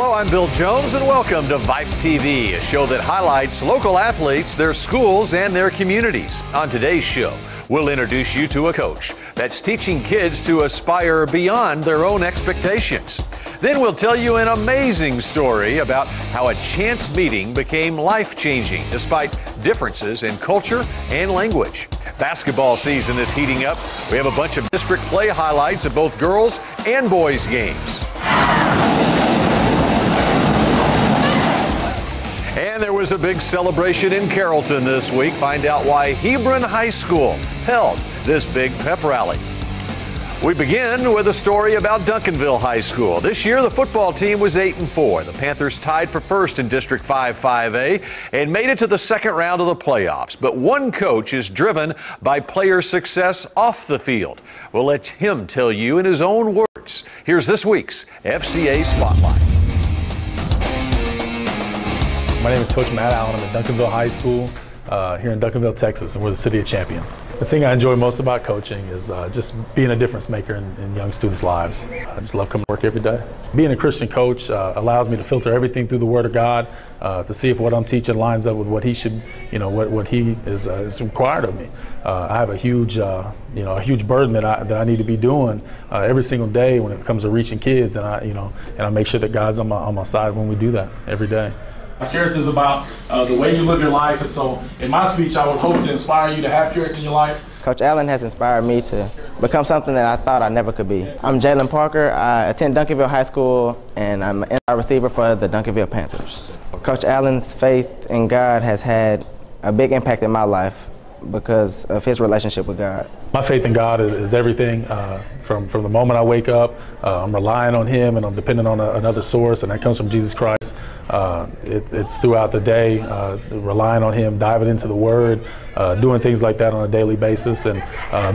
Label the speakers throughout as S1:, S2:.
S1: Hello, I'm Bill Jones, and welcome to VYPE TV, a show that highlights local athletes, their schools, and their communities. On today's show, we'll introduce you to a coach that's teaching kids to aspire beyond their own expectations. Then we'll tell you an amazing story about how a chance meeting became life-changing despite differences in culture and language. Basketball season is heating up. We have a bunch of district play highlights of both girls and boys games. And there was a big celebration in Carrollton this week. Find out why Hebron High School held this big pep rally. We begin with a story about Duncanville High School. This year, the football team was 8-4. The Panthers tied for first in District 5-5A and made it to the second round of the playoffs. But one coach is driven by player success off the field. We'll let him tell you in his own words. Here's this week's FCA Spotlight.
S2: My name is Coach Matt Allen. I'm at Duncanville High School here in Duncanville, Texas, and we're the City of Champions. The thing I enjoy most about coaching is just being a difference maker in young students' lives. I just love coming to work every day. Being a Christian coach allows me to filter everything through the Word of God to see if what I'm teaching lines up with what He should, what He is required of me. I have a huge, a huge burden that I need to be doing every single day when it comes to reaching kids, and I make sure that God's on my side when we do that every day. My character is about the way you live your life, and so in my speech I would hope to inspire you to have character in your life.
S3: Coach Allen has inspired me to become something that I thought I never could be. I'm Jalen Parker. I attend Duncanville High School, and I'm an inside receiver for the Duncanville Panthers. Coach Allen's faith in God has had a big impact in my life because of his relationship with God.
S2: My faith in God is everything. From the moment I wake up, I'm relying on Him, and I'm dependent on another source, and that comes from Jesus Christ. It's throughout the day, relying on Him, diving into the Word, doing things like that on a daily basis, and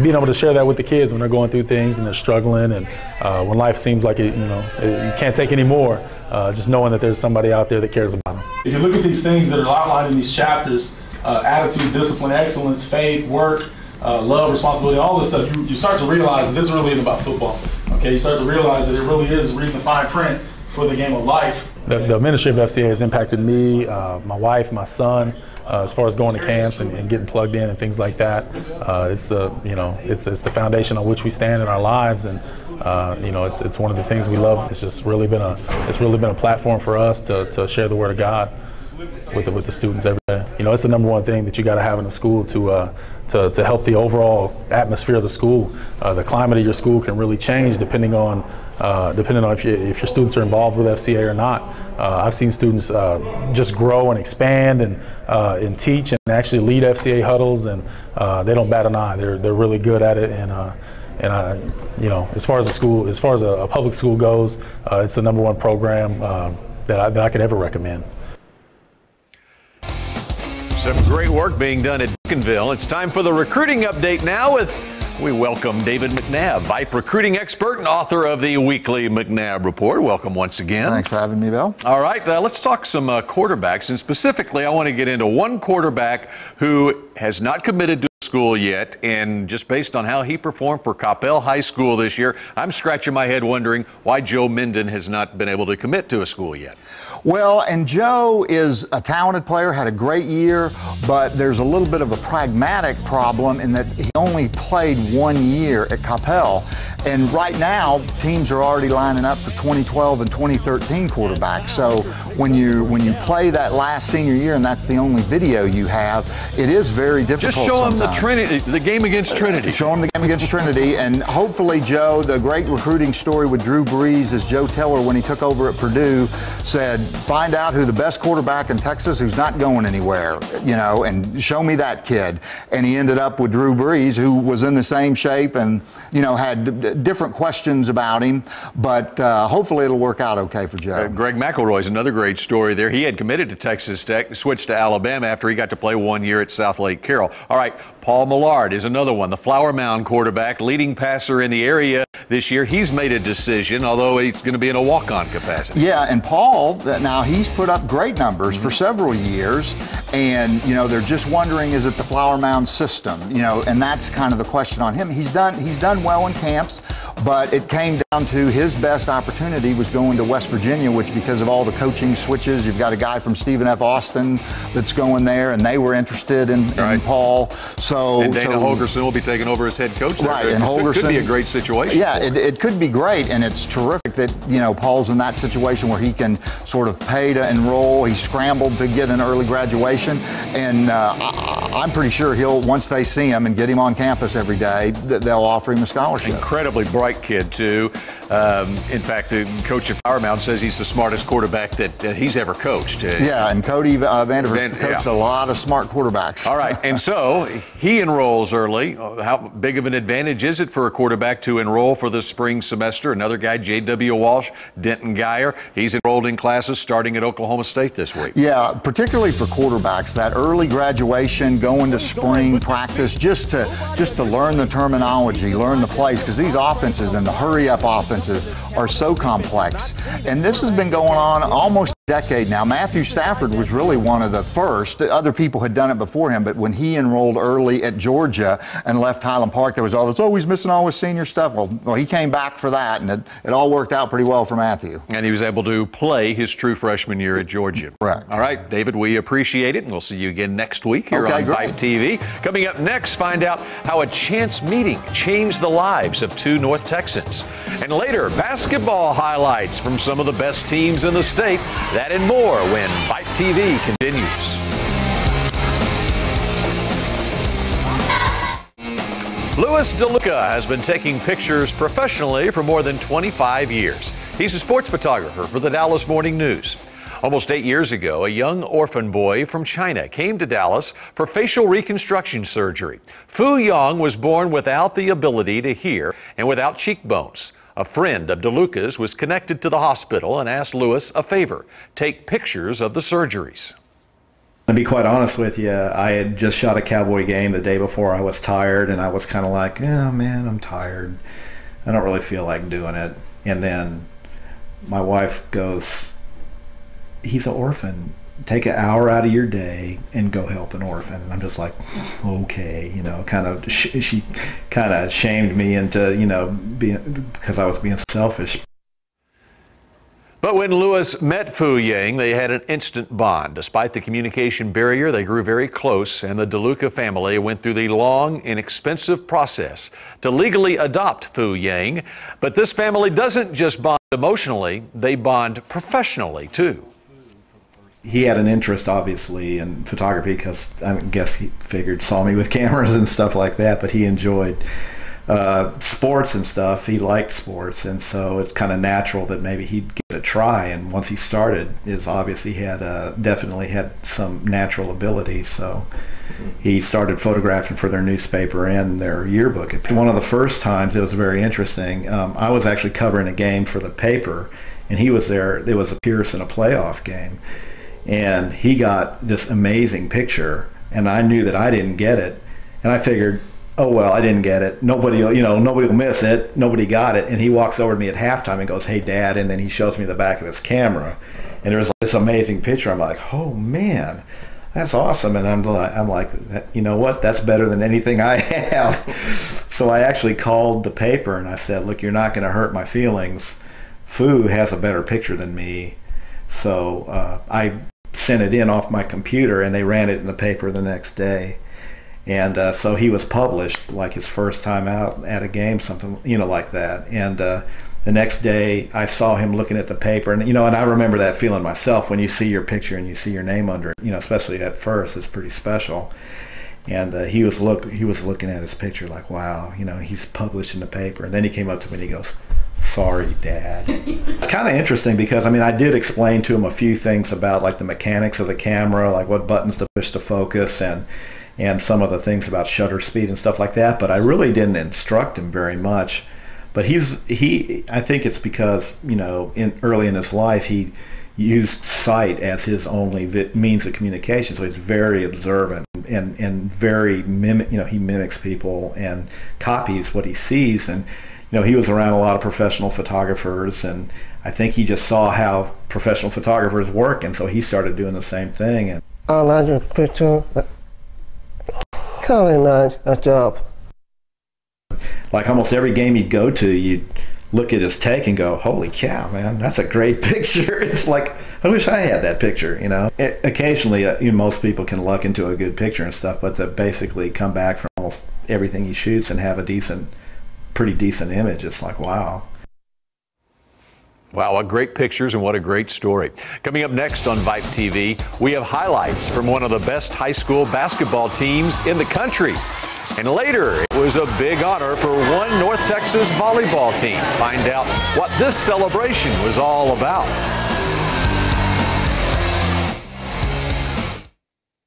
S2: being able to share that with the kids when they're going through things and they're struggling, and when life seems like you can't take any more, just knowing that there's somebody out there that cares about them. If you look at these things that are outlined in these chapters, attitude, discipline, excellence, faith, work, love, responsibility, all this stuff, you start to realize that this really isn't about football. Okay, you start to realize that it really is reading the fine print for the game of life. The ministry of FCA has impacted me, my wife, my son, as far as going to camps and getting plugged in and things like that. It's the foundation on which we stand in our lives, and it's one of the things we love. It's just really been a platform for us to share the Word of God with the students every day. It's the number one thing that you got to have in a school to help the overall atmosphere of the school. The climate of your school can really change depending on if your students are involved with FCA or not. I've seen students just grow and expand and teach and actually lead FCA huddles, and they don't bat an eye. They're really good at it, and as far as a public school goes, it's the number one program that I could ever recommend.
S1: Some great work being done at Duncanville. It's time for the recruiting update now we welcome David McNabb, VYPE recruiting expert and author of the weekly McNabb Report. Welcome once again.
S4: Thanks for having me, Bill.
S1: All right, let's talk some quarterbacks, and specifically I want to get into one quarterback who has not committed to school yet, and just based on how he performed for Coppell High School this year, I'm scratching my head wondering why Joe Minden has not been able to commit to a school yet.
S4: Well, and Joe is a talented player, had a great year, but there's a little bit of a pragmatic problem in that he only played 1 year at Coppell. And right now, teams are already lining up for 2012 and 2013 quarterbacks. So when you play that last senior year and that's the only video you have, it is very difficult.
S1: Just show them the game against Trinity.
S4: Show them the game against Trinity, and hopefully Joe, the great recruiting story with Drew Brees, as Joe Teller, when he took over at Purdue, said, find out who the best quarterback in Texas who's not going anywhere, and show me that kid. And he ended up with Drew Brees, who was in the same shape and, had different questions about him, but hopefully it'll work out okay for Joe.
S1: Greg McElroy's another great story there. He had committed to Texas Tech, switched to Alabama after he got to play 1 year at South Lake Carroll. All right, Paul Millard is another one, the Flower Mound quarterback, leading passer in the area this year. He's made a decision, although he's going to be in a walk-on capacity.
S4: Yeah, and Paul, now he's put up great numbers for several years, and they're just wondering, is it the Flower Mound system? And that's kind of the question on him. He's done well in camps, but it came down to his best opportunity was going to West Virginia, which because of all the coaching switches, you've got a guy from Stephen F. Austin that's going there, and they were interested in Paul. So
S1: and Dana Holgerson will be taking over as head coach there.
S4: Right, and Holgerson,
S1: it could be a great situation.
S4: Yeah, it could be great, and it's terrific that, you know, Paul's in that situation where he can sort of pay to enroll. He scrambled to get an early graduation, and I'm pretty sure once they see him and get him on campus every day, they'll offer him a scholarship.
S1: Incredibly bright kid, too. In fact, the coach at Flower Mound says he's the smartest quarterback that he's ever coached.
S4: Yeah, and Cody Vanderbilt coached a lot of smart quarterbacks.
S1: All right, and so he enrolls early. How big of an advantage is it for a quarterback to enroll for the spring semester? Another guy, J.W. Walsh, Denton Geyer, he's enrolled in classes starting at Oklahoma State this week.
S4: Yeah, particularly for quarterbacks, that early graduation, going to spring practice, just to learn the terminology, learn the plays, because these offenses and the hurry-up offenses are so complex. And this has been going on almost a decade now. Matthew Stafford was really one of the first. Other people had done it before him, but when he enrolled early at Georgia and left Highland Park, there was all this, oh, he's missing all his senior stuff. Well, he came back for that, and it all worked out pretty well for Matthew.
S1: And he was able to play his true freshman year at Georgia.
S4: Correct.
S1: All right, David, we appreciate it, and we'll see you again next week here on VYPE TV. Coming up next, find out how a chance meeting changed the lives of two North Texans. And later, basketball highlights from some of the best teams in the state. That and more when VYPE TV continues. Louis DeLuca has been taking pictures professionally for more than 25 years. He's a sports photographer for the Dallas Morning News. Almost 8 years ago, a young orphan boy from China came to Dallas for facial reconstruction surgery. Fu Yang was born without the ability to hear and without cheekbones. A friend of DeLuca's was connected to the hospital and asked Louis a favor: take pictures of the surgeries.
S5: To be quite honest with you, I had just shot a Cowboy game the day before. I was tired, and I was kind of like, oh man, I'm tired. I don't really feel like doing it. And then my wife goes, he's an orphan. Take an hour out of your day and go help an orphan. And I'm just like, okay, you know, kind of, she kind of shamed me into, you know, because I was being selfish.
S1: But when Louis met Fu Yang, they had an instant bond. Despite the communication barrier, they grew very close, and the DeLuca family went through the long and expensive process to legally adopt Fu Yang. But this family doesn't just bond emotionally, they bond professionally too.
S5: He had an interest, obviously, in photography because I guess he saw me with cameras and stuff like that, but he enjoyed sports and stuff. He liked sports, and so it's kind of natural that maybe he'd give it a try. And once he started, obviously he had definitely had some natural ability, so he started photographing for their newspaper and their yearbook. One of the first times, it was very interesting. I was actually covering a game for the paper, and he was there. It was a Pierce in a playoff game. And he got this amazing picture, and I knew that I didn't get it, and I figured, oh well, I didn't get it. Nobody will miss it. Nobody got it. And he walks over to me at halftime and goes, "Hey, Dad," and then he shows me the back of his camera, and there's this amazing picture. I'm like, oh man, that's awesome. And I'm like, you know what? That's better than anything I have. So I actually called the paper and I said, look, you're not going to hurt my feelings. Fu has a better picture than me. So I sent it in off my computer, and they ran it in the paper the next day. And so he was published, like his first time out at a game, something, you know, like that. And the next day I saw him looking at the paper, and, you know, and I remember that feeling myself when you see your picture and you see your name under it, you know, especially at first, it's pretty special. And he was looking at his picture like, wow, you know, he's published in the paper. And then he came up to me and he goes, "Sorry, Dad." It's kind of interesting because, I mean, I did explain to him a few things about like the mechanics of the camera, like what buttons to push to focus, and some of the things about shutter speed and stuff like that, but I really didn't instruct him very much. But I think it's because, you know, early in his life he used sight as his only means of communication, so he's very observant and very he mimics people and copies what he sees. And you know, he was around a lot of professional photographers, and I think he just saw how professional photographers work, and so he started doing the same thing. And
S6: I like your picture. Kind of nice, a job.
S5: like almost every game you'd go to, you'd look at his take and go, holy cow, man, that's a great picture. It's like, I wish I had that picture, you know. Occasionally, most people can luck into a good picture and stuff, but to basically come back from almost everything he shoots and have a pretty decent image, it's like, wow.
S1: Wow, what great pictures and what a great story. Coming up next on VYPE TV, we have highlights from one of the best high school basketball teams in the country. And later, it was a big honor for one North Texas volleyball team. Find out what this celebration was all about.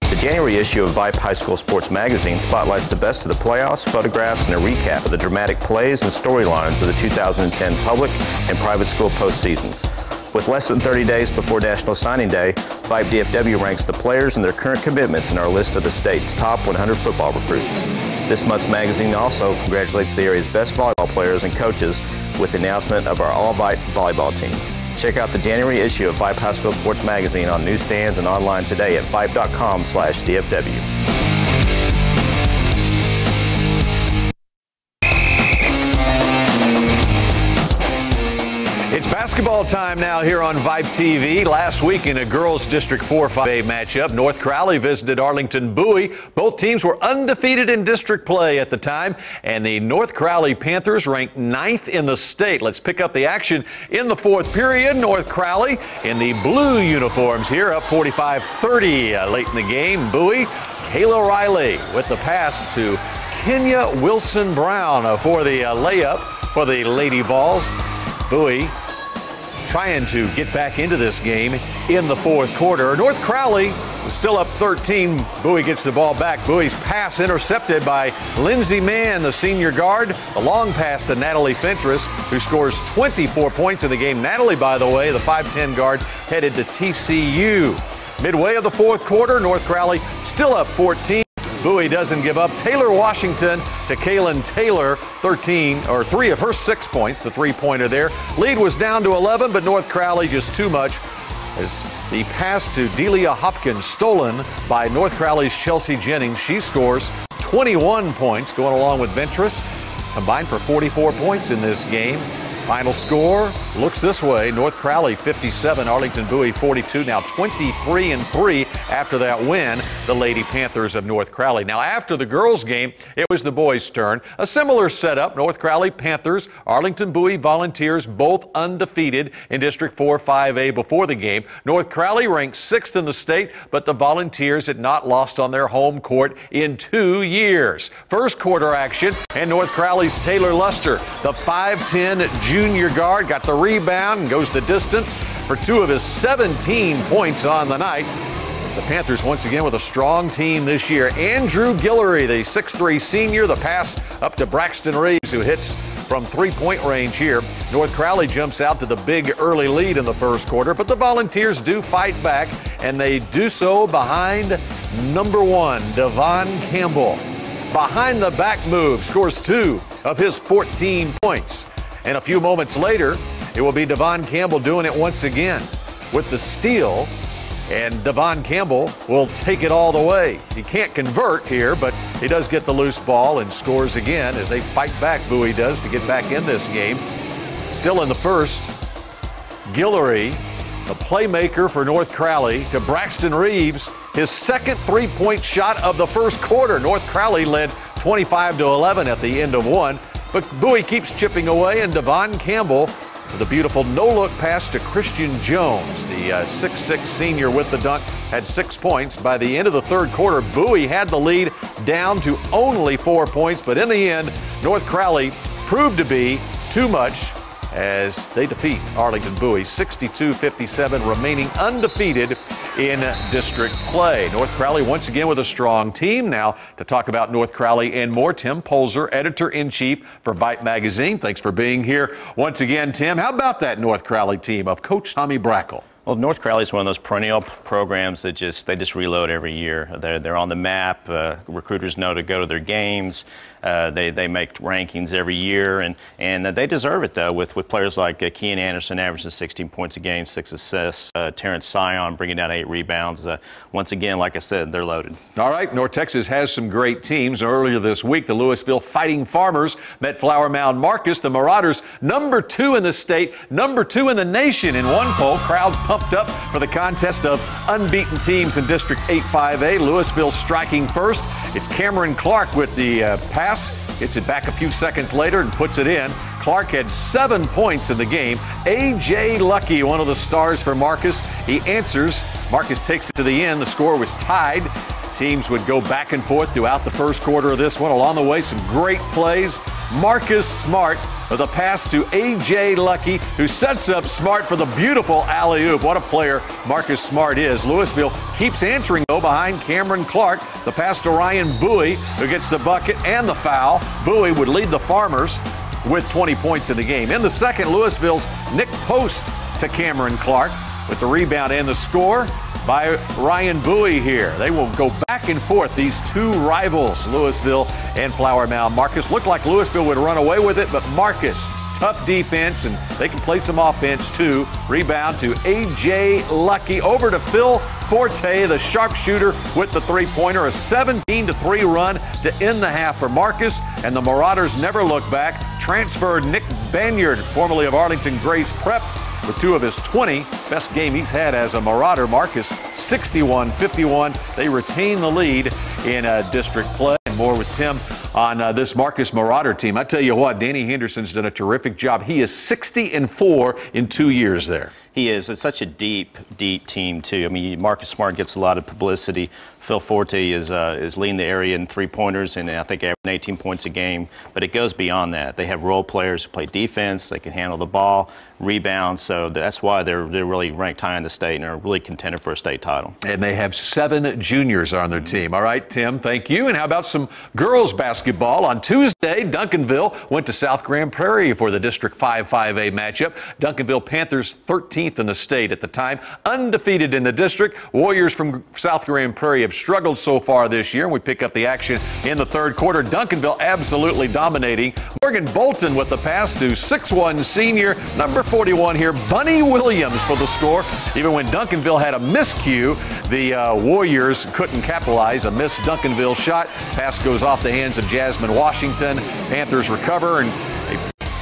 S6: The January issue of VYPE High School Sports Magazine spotlights the best of the playoffs, photographs, and a recap of the dramatic plays and storylines of the 2010 public and private school postseasons. With less than 30 days before National Signing Day, VYPE DFW ranks the players and their current commitments in our list of the state's top 100 football recruits. This month's magazine also congratulates the area's best volleyball players and coaches with the announcement of our all-VYPE volleyball team. Check out the January issue of VYPE High School Sports Magazine on newsstands and online today at vype.com/DFW.
S1: It's basketball time now here on VYPE TV. Last week in a girls District 4-5A matchup, North Crowley visited Arlington Bowie. Both teams were undefeated in district play at the time, and the North Crowley Panthers ranked 9th in the state. Let's pick up the action in the fourth period. North Crowley in the blue uniforms here, up 45-30 late in the game. Bowie, Kayla Riley with the pass to Kenya Wilson-Brown for the layup for the Lady Vols. Bowie trying to get back into this game in the fourth quarter. North Crowley was still up 13. Bowie gets the ball back. Bowie's pass intercepted by Lindsey Mann, the senior guard. The long pass to Natalie Fentress, who scores 24 points in the game. Natalie, by the way, the 5'10 guard, headed to TCU. Midway of the fourth quarter, North Crowley still up 14. Bowie doesn't give up. Taylor Washington to Kaylin Taylor, 3 of her 6 points, the three-pointer there. Lead was down to 11, but North Crowley just too much as the pass to Delia Hopkins stolen by North Crowley's Chelsea Jennings. She scores 21 points, going along with Ventress, combined for 44 points in this game. Final score looks this way: North Crowley 57, Arlington Bowie 42. Now 23-3 after that win, the Lady Panthers of North Crowley. Now after the girls' game, it was the boys' turn. A similar setup: North Crowley Panthers, Arlington Bowie Volunteers, both undefeated in District 4-5A before the game. North Crowley ranked 6th in the state, but the Volunteers had not lost on their home court in 2 years. First quarter action, and North Crowley's Taylor Luster, the 5'10 junior guard, got the rebound and goes the distance for 2 of his 17 points on the night. The Panthers once again with a strong team this year. Andrew Guillory, the 6'3 senior, the pass up to Braxton Reeves, who hits from three-point range here. North Crowley jumps out to the big early lead in the first quarter, but the Volunteers do fight back, and they do so behind number 1, Devon Campbell. Behind the back move, scores 2 of his 14 points. And a few moments later, it will be Devon Campbell doing it once again with the steal. And Devon Campbell will take it all the way. He can't convert here, but he does get the loose ball and scores again as they fight back. Bowie does to get back in this game. Still in the first, Guillory, the playmaker for North Crowley, to Braxton Reeves, his second three-point shot of the first quarter. North Crowley led 25-11 at the end of one. But Bowie keeps chipping away, and Devon Campbell with a beautiful no-look pass to Christian Jones. The 6'6 senior with the dunk had 6 points. By the end of the third quarter, Bowie had the lead down to only 4 points. But in the end, North Crowley proved to be too much as they defeat Arlington Bowie 62-57, remaining undefeated in district play. North Crowley once again with a strong team. Now to talk about North Crowley and more, Tim Polzer, editor-in-chief for VYPE Magazine. Thanks for being here once again, Tim. How about that North Crowley team of Coach Tommy Brackle?
S6: Well, North Crowley is one of those perennial programs that they just reload every year. They're on the map. Recruiters know to go to their games. They make rankings every year, and they deserve it though. With players like Kean Anderson averaging 16 points a game, 6 assists. Terrence Sion bringing down 8 rebounds. Once again, like I said, they're loaded.
S1: All right, North Texas has some great teams. Earlier this week, the Louisville Fighting Farmers met Flower Mound Marcus. The Marauders, #2 in the state, #2 in the nation in one poll. Crowds pumped up for the contest of unbeaten teams in District 8-5A. Louisville striking first. It's Cameron Clark with the pass. Gets it back a few seconds later and puts it in. Clark had 7 points in the game. A.J. Lucky, one of the stars for Marcus. He answers. Marcus takes it to the end. The score was tied. Teams would go back and forth throughout the first quarter of this one. Along the way, some great plays. Marcus Smart with a pass to A.J. Lucky, who sets up Smart for the beautiful alley-oop. What a player Marcus Smart is. Louisville keeps answering, though, behind Cameron Clark. The pass to Ryan Bowie, who gets the bucket and the foul. Bowie would lead the Farmers with 20 points in the game. In the second, Louisville's Nick Post to Cameron Clark with the rebound and the score by Ryan Bowie here. They will go back and forth, these two rivals, Louisville and Flower Mound Marcus. Looked like Louisville would run away with it, but Marcus, tough defense, and they can play some offense too. Rebound to A.J. Lucky. Over to Phil Forte, the sharpshooter with the three-pointer. A 17-3 run to end the half for Marcus, and the Marauders never look back. Transferred Nick Banyard, formerly of Arlington Grace Prep, with 2 of his 20. Best game he's had as a Marauder. Marcus 61-51. They retain the lead in district play. And more with Tim on this Marcus Marauder team. I tell you what, Danny Henderson's done a terrific job. He is 60-4 in 2 years there.
S6: He is. It's such a deep team too. I mean, Marcus Smart gets a lot of publicity. Phil Forte is leading the area in three-pointers, and I think averaging 18 points a game. But it goes beyond that. They have role players who play defense. They can handle the ball, rebound. So that's why they're really ranked high in the state and are really contender for a state title.
S1: And they have 7 juniors on their team. All right, Tim, thank you. And how about some girls basketball? On Tuesday, Duncanville went to South Grand Prairie for the District 5-5A matchup. Duncanville Panthers 13th in the state at the time, undefeated in the district. Warriors from South Grand Prairie have struggled so far this year, and we pick up the action in the third quarter. Duncanville absolutely dominating. Morgan Bolton with the pass to 6'1" senior, number 41 here, Bunny Williams for the score. Even when Duncanville had a miscue, the Warriors couldn't capitalize. A missed Duncanville shot. Pass goes off the hands of Jasmine Washington. Panthers recover, and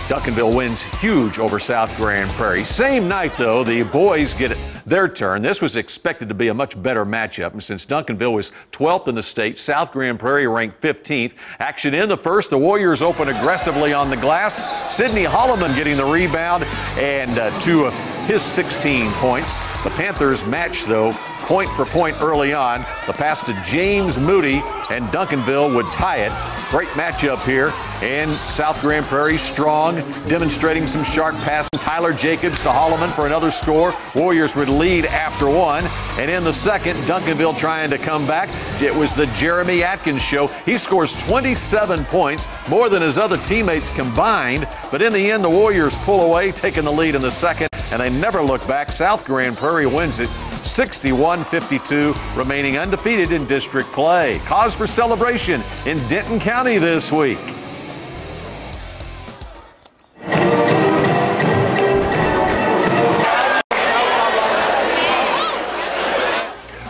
S1: Duncanville wins huge over South Grand Prairie. Same night, though, the boys get their turn. This was expected to be a much better matchup, and since Duncanville was 12th in the state, South Grand Prairie ranked 15th. Action in the first, the Warriors open aggressively on the glass. Sidney Holloman getting the rebound and 2 of his 16 points. The Panthers match, though, point for point early on. The pass to James Moody, and Duncanville would tie it. Great matchup here, and South Grand Prairie strong, demonstrating some sharp passing. Tyler Jacobs to Holloman for another score. Warriors would lead after 1, and in the second, Duncanville trying to come back. It was the Jeremy Atkins show. He scores 27 points, more than his other teammates combined, but in the end, the Warriors pull away, taking the lead in the second, and they never look back. South Grand Prairie wins it 61-52, remaining undefeated in district play. Cause for celebration in Denton County this week.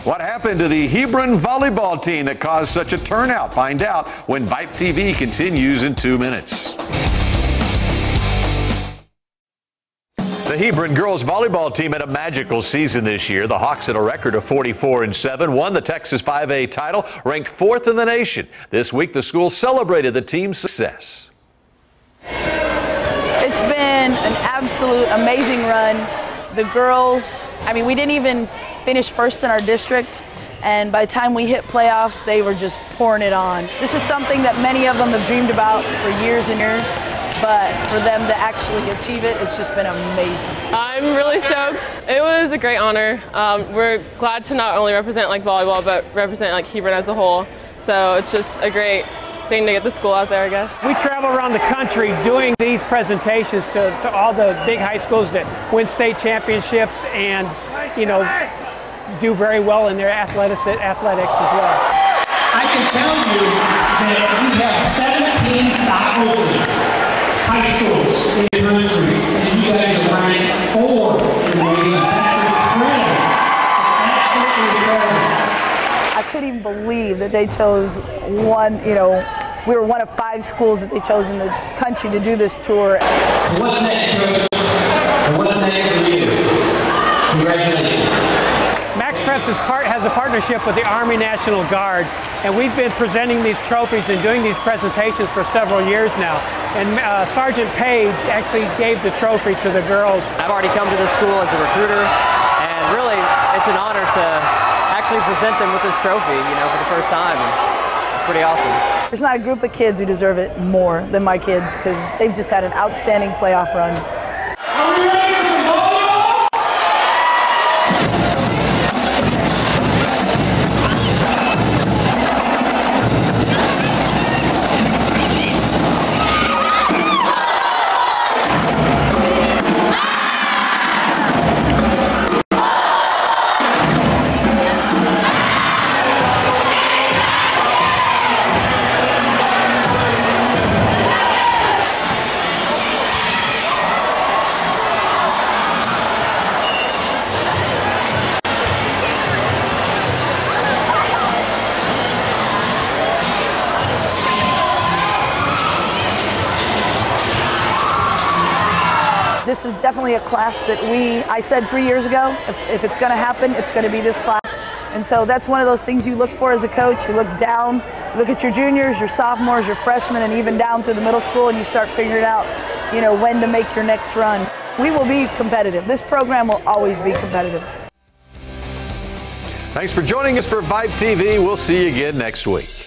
S1: What happened to the Hebron volleyball team that caused such a turnout? Find out when VYPE TV continues in 2 minutes. The Hebron girls volleyball team had a magical season this year. The Hawks had a record of 44-7, won the Texas 5A title, ranked 4th in the nation. This week, the school celebrated the team's success.
S7: It's been an absolute amazing run. The girls, we didn't even finish first in our district, and by the time we hit playoffs, they were just pouring it on. This is something that many of them have dreamed about for years and years. But for them to actually achieve it, it's just been amazing.
S8: I'm really stoked. It was a great honor. We're glad to not only represent volleyball, but represent Hebron as a whole. So it's just a great thing to get the school out there, I guess.
S9: We travel around the country doing these presentations to all the big high schools that win state championships and, you know, do very well in their athletics as well.
S10: I can tell you that we have 17,000 high schools in the country, and you guys are ranked 4 in the nation. That's incredible. Absolutely incredible.
S7: I couldn't even believe that they chose one, you know, we were one of 5 schools that they chose in the country to do this tour.
S10: So what's next, Coach? And what's next for you? Congratulations.
S9: Max Preps has a partnership with the Army National Guard, and we've been presenting these trophies and doing these presentations for several years now. And Sergeant Page actually gave the trophy to the girls.
S11: I've already come to this school as a recruiter, and really it's an honor to actually present them with this trophy, you know, for the first time. And it's pretty awesome.
S7: There's not a group of kids who deserve it more than my kids because they've just had an outstanding playoff run.
S10: Are we ready for some volleyball?
S7: This is definitely a class that I said 3 years ago, if it's going to happen, it's going to be this class. And so that's one of those things you look for as a coach. You look down, you look at your juniors, your sophomores, your freshmen, and even down through the middle school, and you start figuring out, you know, when to make your next run. We will be competitive. This program will always be competitive.
S1: Thanks for joining us for VYPE TV. We'll see you again next week.